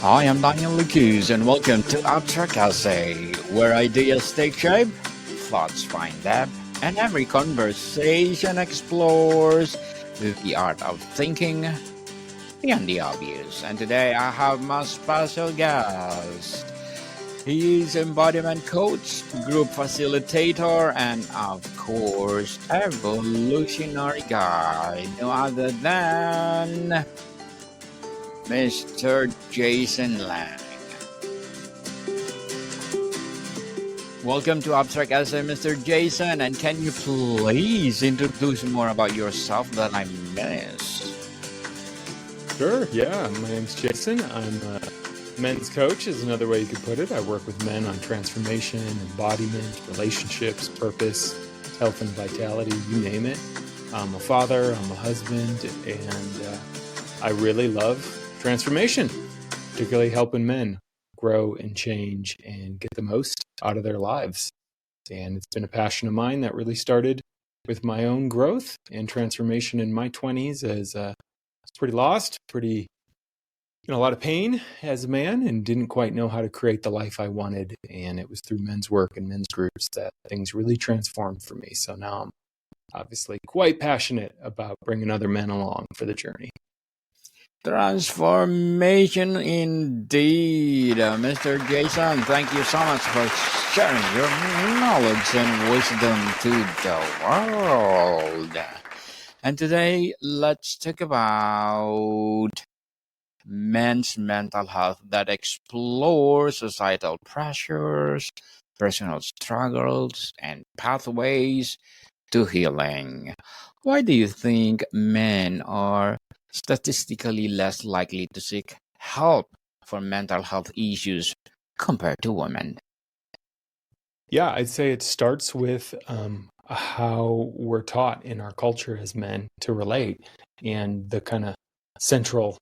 Hi, I'm Daniel Lucas, and welcome to Abstract Essay, where ideas take shape, thoughts find depth, and every conversation explores the art of thinking beyond the obvious. And today I have my special guest. He is embodiment coach, group facilitator, and of course, evolutionary guide. No other than Mr. Jason Lange. Welcome to Abstract Essay, Mr. Jason, and can you please introduce more about yourself that I missed? Sure, yeah. My name's Jason. I'm a men's coach is another way you could put it. I work with men on transformation, embodiment, relationships, purpose, health and vitality, you name it. I'm a father, I'm a husband, and I really love transformation, particularly helping men grow and change and get the most out of their lives. And it's been a passion of mine that really started with my own growth and transformation in my 20s as I was pretty lost, pretty a lot of pain as a man, and didn't quite know how to create the life I wanted. And it was through men's work and men's groups that things really transformed for me. So now I'm obviously quite passionate about bringing other men along for the journey. Transformation indeed. Mr. Jason, thank you so much for sharing your knowledge and wisdom to the world. And today, let's talk about men's mental health that explores societal pressures, personal struggles, and pathways to healing. Why do you think men are statistically less likely to seek help for mental health issues compared to women? Yeah, I'd say it starts with how we're taught in our culture as men to relate, and the kind of central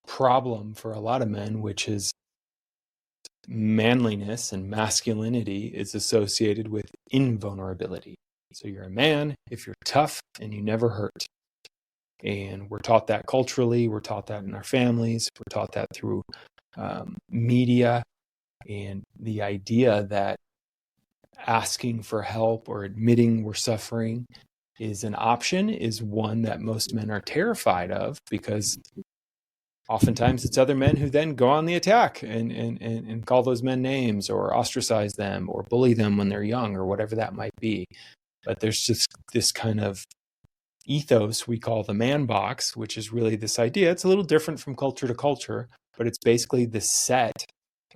problem for a lot of men, which is manliness and masculinity, is associated with invulnerability. So you're a man if you're tough and you never hurt. And we're taught that culturally, we're taught that in our families, we're taught that through media, and the idea that asking for help or admitting we're suffering is an option is one that most men are terrified of, because oftentimes it's other men who then go on the attack and call those men names or ostracize them or bully them when they're young or whatever that might be. But there's just this kind of ethos we call the man box, which is really this idea. It's a little different from culture to culture, but it's basically the set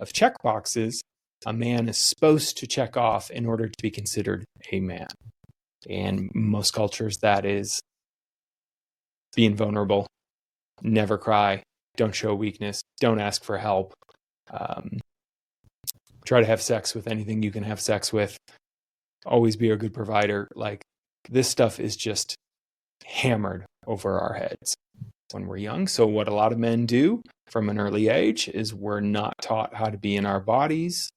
of check boxes a man is supposed to check off in order to be considered a man. And most cultures, that is being vulnerable, never cry, don't show weakness, don't ask for help, try to have sex with anything you can have sex with, always be a good provider. Like, this stuff is just hammered over our heads when we're young. So what a lot of men do from an early age is we're not taught how to be in our bodies.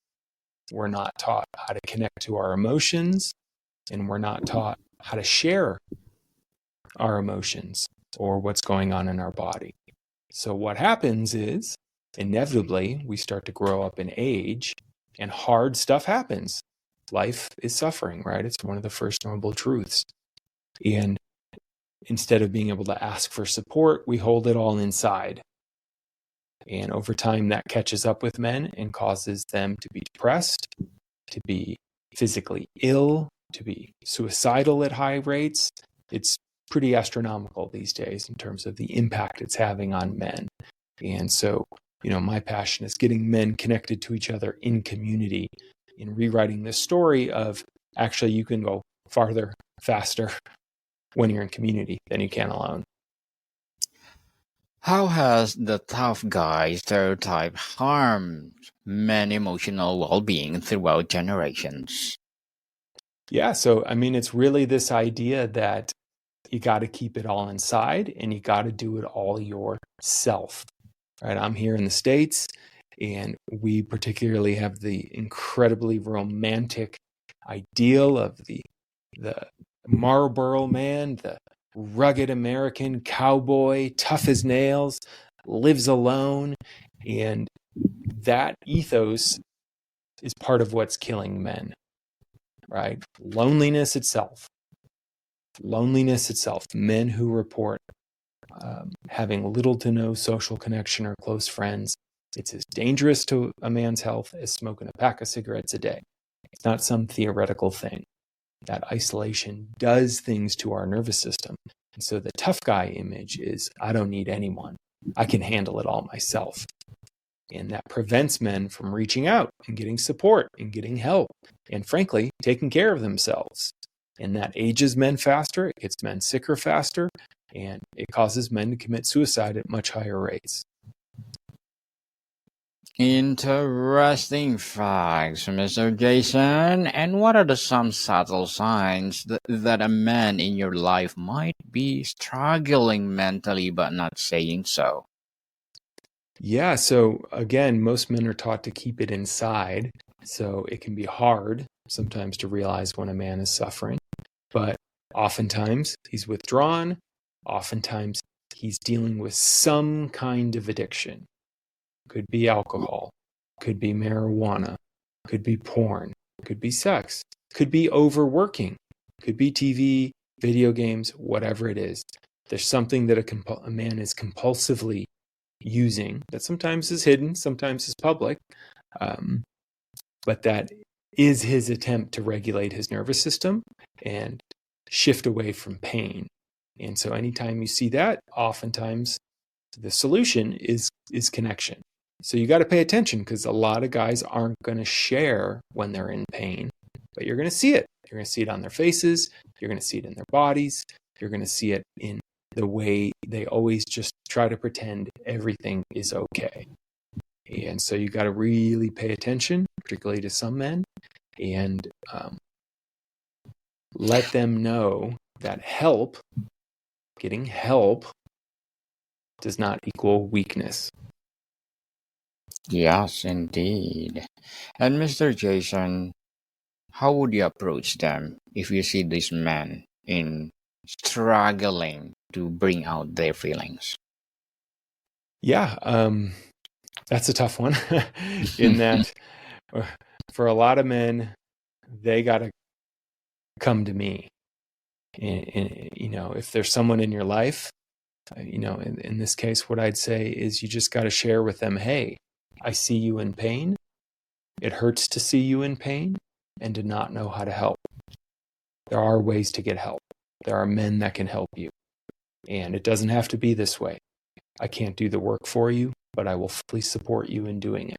We're not taught how to connect to our emotions, and we're not taught how to share our emotions or what's going on in our body. So what happens is, inevitably, we start to grow up in age and hard stuff happens. Life is suffering, right? It's one of the first noble truths. And instead of being able to ask for support, we hold it all inside. And over time, that catches up with men and causes them to be depressed, to be physically ill, to be suicidal at high rates. It's pretty astronomical these days in terms of the impact it's having on men. And so, my passion is getting men connected to each other in community, in rewriting this story of actually you can go farther, faster when you're in community than you can alone. How has the tough guy stereotype harmed men's emotional well-being throughout generations? Yeah, so it's really this idea that you got to keep it all inside and you got to do it all yourself, right? I'm here in the States, and we particularly have the incredibly romantic ideal of the Marlboro man, the rugged American cowboy, tough as nails, lives alone. And that ethos is part of what's killing men, right? Loneliness itself, men who report having little to no social connection or close friends. It's as dangerous to a man's health as smoking a pack of cigarettes a day. It's not some theoretical thing. That isolation does things to our nervous system. And so the tough guy image is, I don't need anyone. I can handle it all myself. And that prevents men from reaching out and getting support and getting help and, frankly, taking care of themselves. And that ages men faster, it gets men sicker faster, and it causes men to commit suicide at much higher rates. Interesting facts, Mr. Jason. And what are some subtle signs that a man in your life might be struggling mentally but not saying so? Yeah, so again, most men are taught to keep it inside. So it can be hard sometimes to realize when a man is suffering. But oftentimes he's withdrawn. Oftentimes he's dealing with some kind of addiction. Could be alcohol, could be marijuana, could be porn, could be sex, could be overworking, could be TV, video games, whatever it is. There's something that a man is compulsively using that sometimes is hidden, sometimes is public, but that is his attempt to regulate his nervous system and shift away from pain. And so anytime you see that, oftentimes the solution is connection. So you got to pay attention, because a lot of guys aren't going to share when they're in pain, but you're going to see it. You're going to see it on their faces. You're going to see it in their bodies. You're going to see it in the way they always just try to pretend everything is okay. And so you got to really pay attention, particularly to some men, and let them know that getting help, does not equal weakness. Yes, indeed. And Mr. Jason, how would you approach them if you see these men in struggling to bring out their feelings? Yeah, that's a tough one. In that, for a lot of men, they got to come to me. And, if there's someone in your life, in this case, what I'd say is you just got to share with them, hey, I see you in pain. It hurts to see you in pain and to not know how to help. There are ways to get help. There are men that can help you. And it doesn't have to be this way. I can't do the work for you, but I will fully support you in doing it.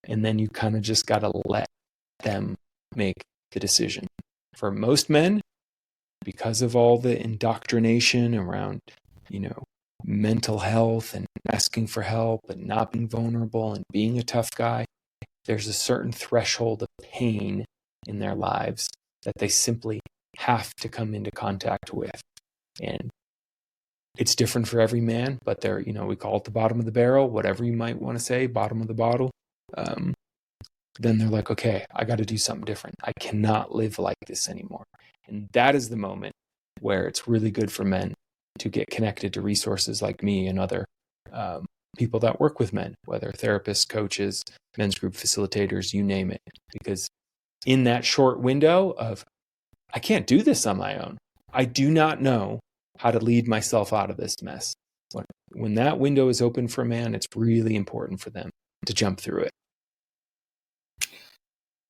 And then you kind of just got to let them make the decision. For most men, because of all the indoctrination around, mental health and asking for help and not being vulnerable and being a tough guy, there's a certain threshold of pain in their lives that they simply have to come into contact with. And it's different for every man, but they're, we call it the bottom of the barrel, whatever you might want to say, bottom of the bottle. Then they're like, okay, I got to do something different. I cannot live like this anymore. And that is the moment where it's really good for men to get connected to resources like me and other people that work with men, whether therapists, coaches, men's group facilitators, you name it. Because in that short window of, I can't do this on my own. I do not know how to lead myself out of this mess. When that window is open for a man, it's really important for them to jump through it.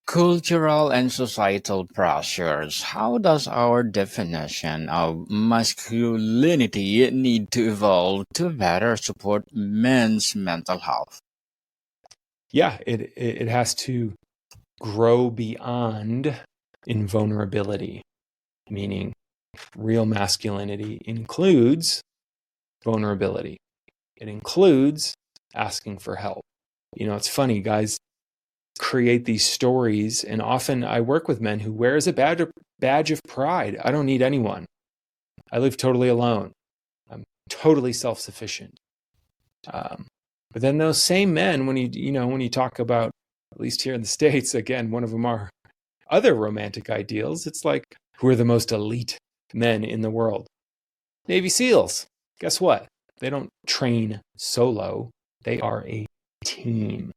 Cultural and societal pressures. How does our definition of masculinity need to evolve to better support men's mental health? Yeah, it has to grow beyond invulnerability, meaning real masculinity includes vulnerability. It includes asking for help. It's funny, guys create these stories, and often I work with men who wear as a badge of pride, I don't need anyone. I live totally alone. I'm totally self-sufficient. But then those same men, when you talk about, at least here in the States, again, one of them are other romantic ideals. It's like, who are the most elite men in the world? Navy SEALs. Guess what? They don't train solo. They are a team.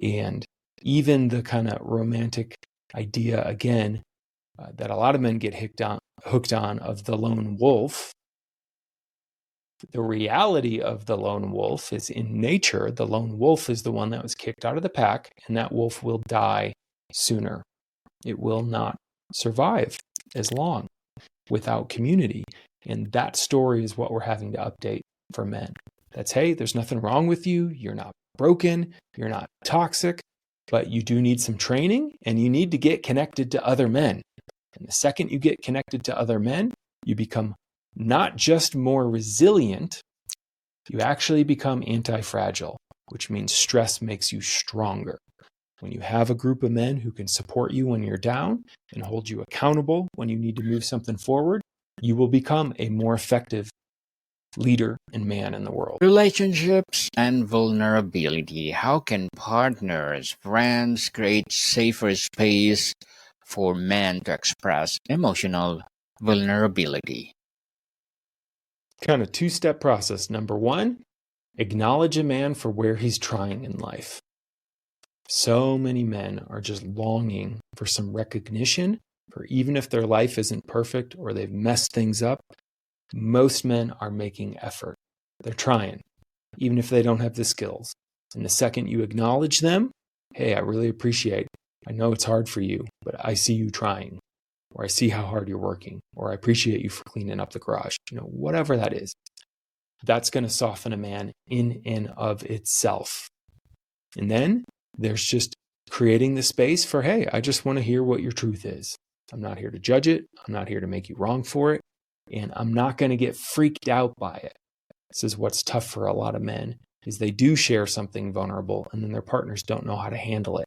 And even the kind of romantic idea, again, that a lot of men get hooked on of the lone wolf. The reality of the lone wolf is, in nature, the lone wolf is the one that was kicked out of the pack, and that wolf will die sooner. It will not survive as long without community. And that story is what we're having to update for men. That's, hey, there's nothing wrong with you. You're not broken. You're not toxic, but you do need some training, and you need to get connected to other men. And the second you get connected to other men, you become not just more resilient, you actually become anti-fragile, which means stress makes you stronger. When you have a group of men who can support you when you're down and hold you accountable when you need to move something forward, you will become a more effective leader and man in the world. Relationships and vulnerability. How can partners, friends create safer space for men to express emotional vulnerability? Kind of two-step process. Number one, acknowledge a man for where he's trying in life. So many men are just longing for some recognition, for even if their life isn't perfect or they've messed things up, most men are making effort. They're trying, even if they don't have the skills. And the second you acknowledge them, hey, I really appreciate, I know it's hard for you, but I see you trying, or I see how hard you're working, or I appreciate you for cleaning up the garage, whatever that is. That's going to soften a man in and of itself. And then there's just creating the space for, hey, I just want to hear what your truth is. I'm not here to judge it. I'm not here to make you wrong for it. And I'm not going to get freaked out by it. This is what's tough for a lot of men, is they do share something vulnerable and then their partners don't know how to handle it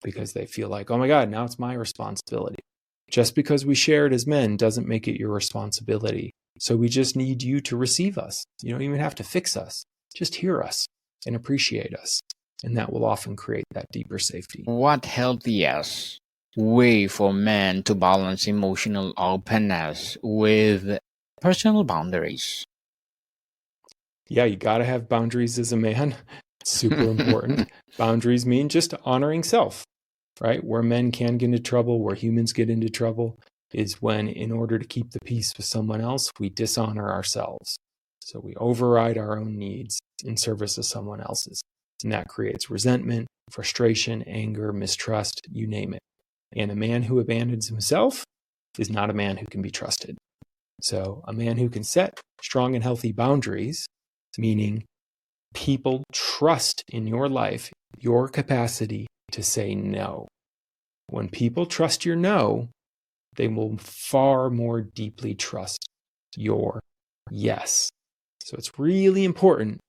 because they feel like, oh my God, now it's my responsibility. Just because we share it as men doesn't make it your responsibility. So we just need you to receive us. You don't even have to fix us. Just hear us and appreciate us. And that will often create that deeper safety. What healthiest way for men to balance emotional openness with personal boundaries? Yeah, you got to have boundaries as a man. It's super important. Boundaries mean just honoring self, right? Where men can get into trouble, where humans get into trouble, is when, in order to keep the peace with someone else, we dishonor ourselves. So we override our own needs in service of someone else's. And that creates resentment, frustration, anger, mistrust, you name it. And a man who abandons himself is not a man who can be trusted. So a man who can set strong and healthy boundaries, meaning people trust in your life, your capacity to say no. When people trust your no, they will far more deeply trust your yes. So it's really important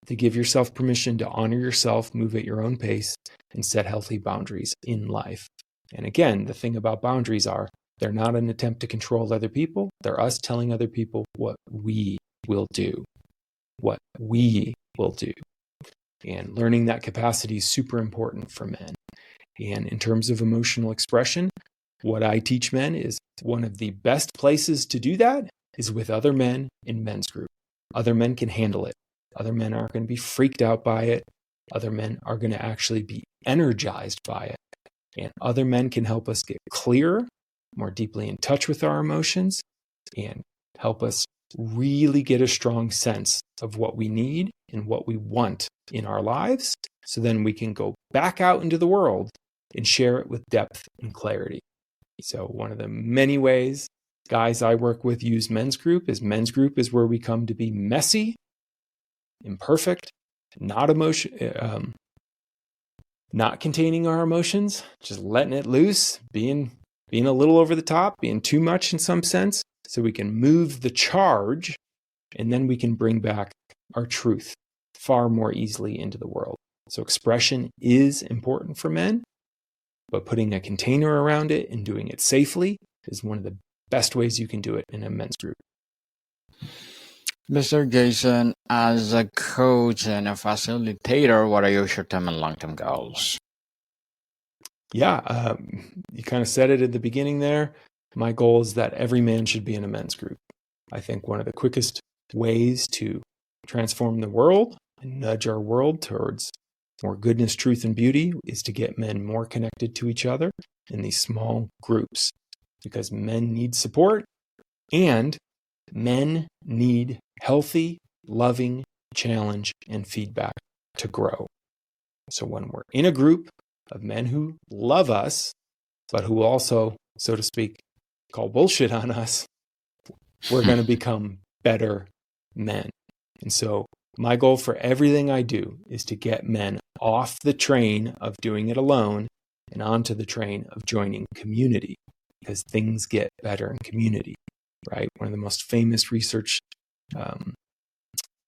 to give yourself permission to honor yourself, move at your own pace, and set healthy boundaries in life. And again, the thing about boundaries are, they're not an attempt to control other people. They're us telling other people what we will do. What we will do. And learning that capacity is super important for men. And in terms of emotional expression, what I teach men is one of the best places to do that is with other men in men's group. Other men can handle it. Other men aren't going to be freaked out by it. Other men are going to actually be energized by it. And other men can help us get clearer, more deeply in touch with our emotions, and help us really get a strong sense of what we need and what we want in our lives. So then we can go back out into the world and share it with depth and clarity. So one of the many ways guys I work with use men's group is where we come to be messy, imperfect, not containing our emotions, just letting it loose, being a little over the top, being too much in some sense, so we can move the charge, and then we can bring back our truth far more easily into the world. So expression is important for men, but putting a container around it and doing it safely is one of the best ways you can do it in a men's group. Mr. Jason, as a coach and a facilitator, what are your short-term and long-term goals? Yeah, you kind of said it at the beginning there. My goal is that every man should be in a men's group. I think one of the quickest ways to transform the world and nudge our world towards more goodness, truth, and beauty is to get men more connected to each other in these small groups, because men need support and men need healthy, loving challenge and feedback to grow. So when we're in a group of men who love us, but who also, so to speak, call bullshit on us, we're going to become better men. And so my goal for everything I do is to get men off the train of doing it alone and onto the train of joining community, because things get better in community, right? One of the most famous research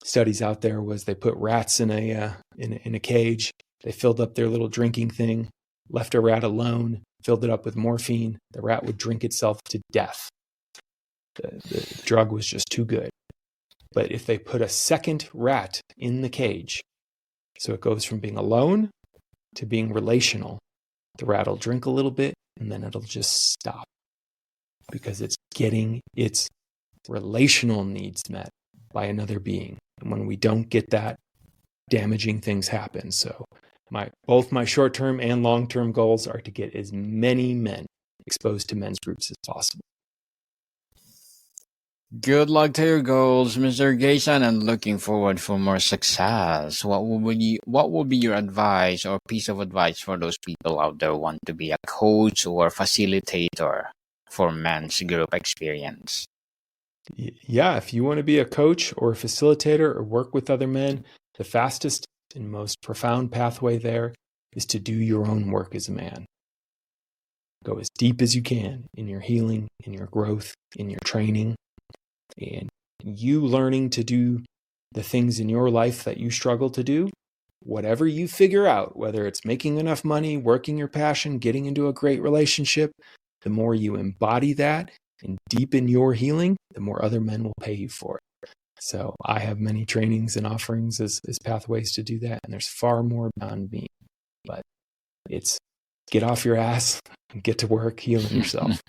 studies out there was they put rats in a cage. They filled up their little drinking thing, left a rat alone, filled it up with morphine. The rat would drink itself to death. The drug was just too good. But if they put a second rat in the cage, so it goes from being alone to being relational, the rat will drink a little bit and then it'll just stop, because it's getting its relational needs met by another being. And when we don't get that, damaging things happen. So both my short-term and long-term goals are to get as many men exposed to men's groups as possible. Good luck to your goals, Mr. Jason, and looking forward for more success. What will be your advice or piece of advice for those people out there who want to be a coach or facilitator for men's group experience? Yeah, if you want to be a coach or a facilitator or work with other men, the fastest and most profound pathway there is to do your own work as a man. Go as deep as you can in your healing, in your growth, in your training, and you learning to do the things in your life that you struggle to do. Whatever you figure out, whether it's making enough money, working your passion, getting into a great relationship, the more you embody that and deepen your healing, the more other men will pay you for it. So I have many trainings and offerings as pathways to do that, and there's far more beyond me. But it's get off your ass and get to work healing yourself.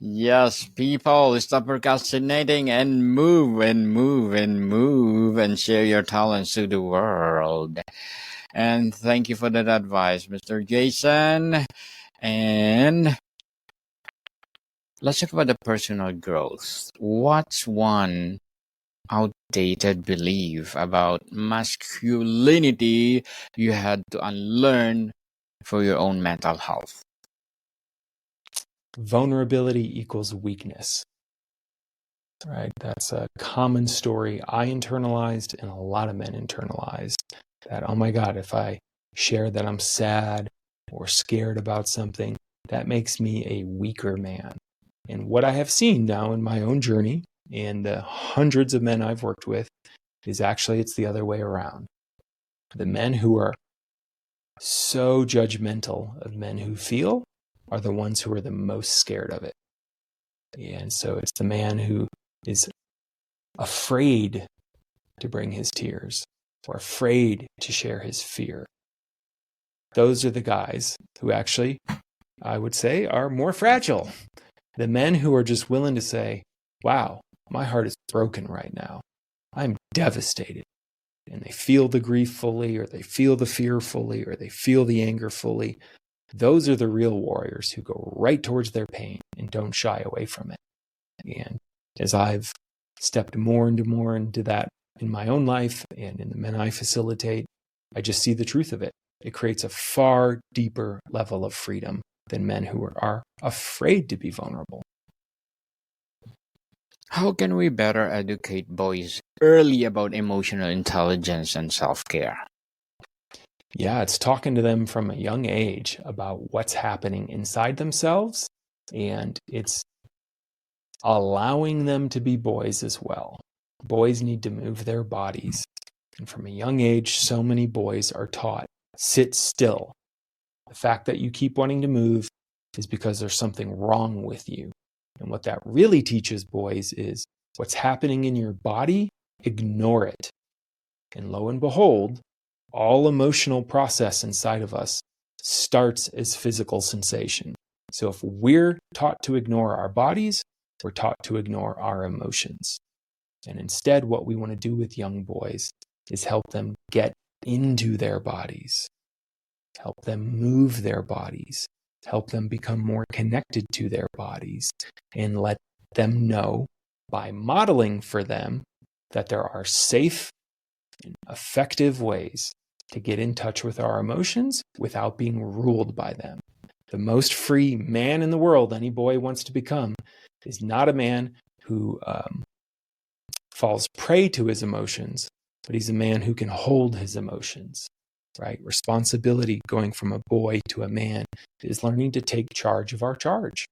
Yes, people, stop procrastinating and move and move and move and share your talents to the world. And thank you for that advice, Mr. Jason. And let's talk about the personal growth. What's one outdated belief about masculinity you had to unlearn for your own mental health? Vulnerability equals weakness, right? That's a common story I internalized and a lot of men internalized, that, oh my God, if I share that I'm sad or scared about something, that makes me a weaker man. And what I have seen now in my own journey and the hundreds of men I've worked with is actually it's the other way around. The men who are so judgmental of men who feel are the ones who are the most scared of it. And so it's the man who is afraid to bring his tears or afraid to share his fear. Those are the guys who actually, I would say, are more fragile. The men who are just willing to say, wow, my heart is broken right now. I'm devastated. And they feel the grief fully, or they feel the fear fully, or they feel the anger fully. Those are the real warriors who go right towards their pain and don't shy away from it. And as I've stepped more into that in my own life and in the men I facilitate, I just see the truth of it. It creates a far deeper level of freedom than men who are afraid to be vulnerable. How can we better educate boys early about emotional intelligence and self-care? Yeah, it's talking to them from a young age about what's happening inside themselves, and it's allowing them to be boys as well. Boys need to move their bodies. And from a young age, so many boys are taught, sit still. The fact that you keep wanting to move is because there's something wrong with you. And what that really teaches boys is what's happening in your body, ignore it. And lo and behold, all emotional process inside of us starts as physical sensation. So if we're taught to ignore our bodies, we're taught to ignore our emotions. And instead, what we want to do with young boys is help them get into their bodies, help them move their bodies, help them become more connected to their bodies, and let them know by modeling for them that there are safe and effective ways to get in touch with our emotions without being ruled by them. The most free man in the world any boy wants to become is not a man who falls prey to his emotions, but he's a man who can hold his emotions, right? Responsibility going from a boy to a man is learning to take charge of our charge,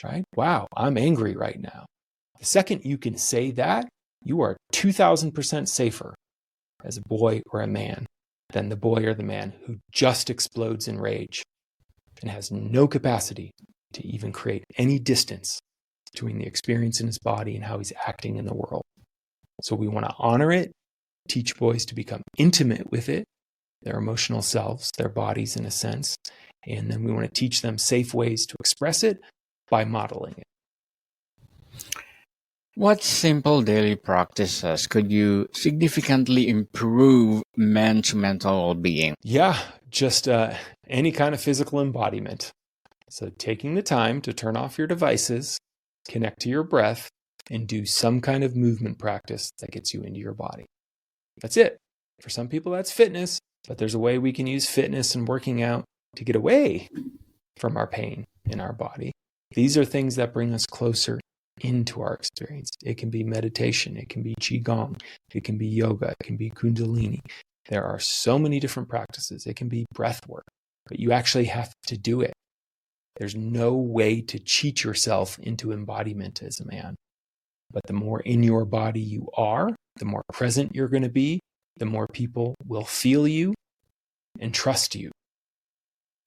right? Wow, I'm angry right now. The second you can say that, you are 2,000% safer as a boy or a man than the boy or the man who just explodes in rage and has no capacity to even create any distance between the experience in his body and how he's acting in the world. So we want to honor it, teach boys to become intimate with it, their emotional selves, their bodies in a sense, and then we want to teach them safe ways to express it by modeling it. What simple daily practices could you significantly improve men's mental well-being? Yeah, just any kind of physical embodiment. So taking the time to turn off your devices, connect to your breath, and do some kind of movement practice that gets you into your body. That's it. For some people, that's fitness, but there's a way we can use fitness and working out to get away from our pain in our body. These are things that bring us closer into our experience. It can be meditation, it can be qigong, it can be yoga, it can be kundalini. There are so many different practices. It can be breath work, but you actually have to do it. There's no way to cheat yourself into embodiment as a man. But the more in your body you are, the more present you're going to be, the more people will feel you and trust you.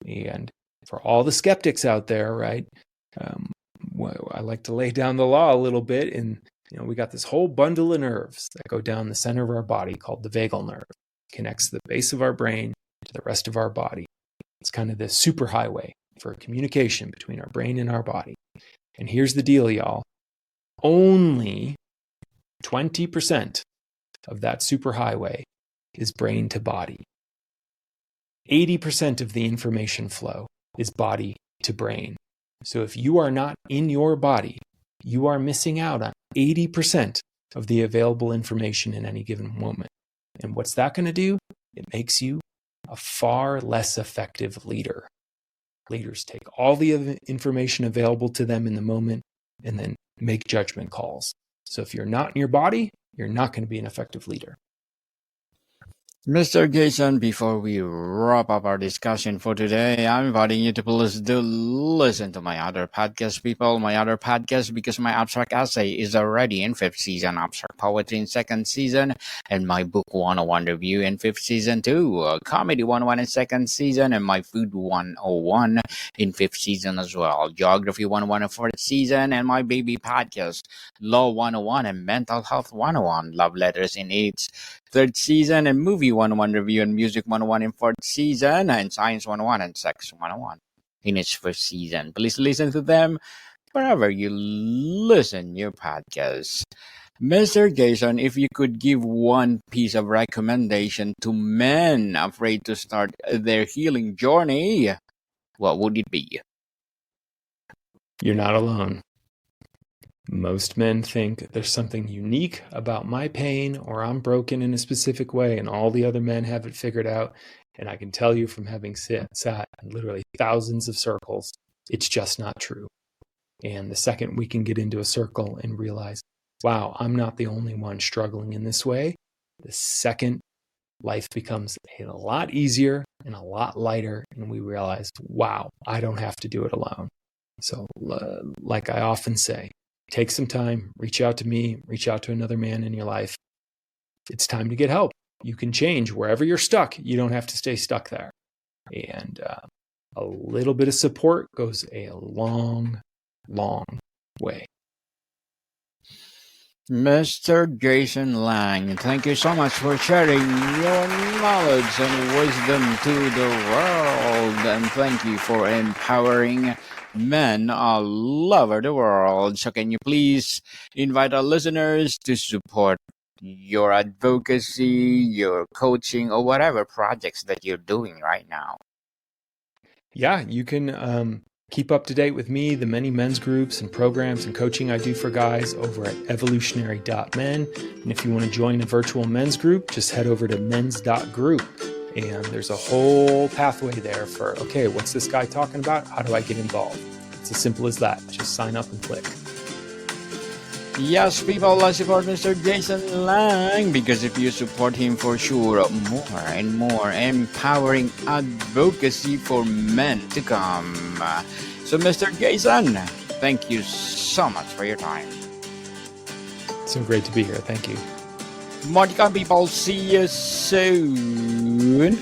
And for all the skeptics out there, right? I like to lay down the law a little bit, and we got this whole bundle of nerves that go down the center of our body called the vagal nerve. It connects the base of our brain to the rest of our body. It's kind of the superhighway for communication between our brain and our body. And here's the deal, y'all. Only 20% of that superhighway is brain to body. 80% of the information flow is body to brain. So if you are not in your body, you are missing out on 80% of the available information in any given moment. And what's that going to do? It makes you a far less effective leader. Leaders take all the information available to them in the moment and then make judgment calls. So if you're not in your body, you're not going to be an effective leader. Mr. Jason, before we wrap up our discussion for today, I'm inviting you to please do listen to my other podcast, people. My other podcast, because my abstract essay is already in 5th season, abstract poetry in 2nd season, and my book 101 review in 5th season too, comedy 101 in 2nd season, and my food 101 in 5th season as well, geography 101 in 4th season, and my baby podcast, law 101 and mental health 101, love letters in 8th, 3rd season, and movie 101 review and music 101 in 4th season, and science 101 and sex 101 in its 1st season. Please listen to them wherever you listen your podcasts. Mr. Jason, if you could give one piece of recommendation to men afraid to start their healing journey, what would it be? You're not alone. Most men think there's something unique about my pain, or I'm broken in a specific way and all the other men have it figured out. And I can tell you from having sat in literally thousands of circles, it's just not true. And the second we can get into a circle and realize, wow, I'm not the only one struggling in this way, the second life becomes a lot easier and a lot lighter. And we realize, wow, I don't have to do it alone. So like I often say, take some time, reach out to me, reach out to another man in your life. It's time to get help. You can change wherever you're stuck. You don't have to stay stuck there. And a little bit of support goes a long, long way. Mr. Jason Lange, thank you so much for sharing your knowledge and wisdom to the world. And thank you for empowering men all over the world. So can you please invite our listeners to support your advocacy, your coaching, or whatever projects that you're doing right now? Yeah, you can keep up to date with me, the many men's groups and programs and coaching I do for guys over at evolutionary.men. And if you want to join a virtual men's group, just head over to mens.group. And there's a whole pathway there for, okay, what's this guy talking about? How do I get involved? It's as simple as that. Just sign up and click. Yes, people, let's support Mr. Jason Lange, because if you support him, for sure, more and more empowering advocacy for men to come. So, Mr. Jason, thank you so much for your time. So great to be here. Thank you. More to come, people. See you soon.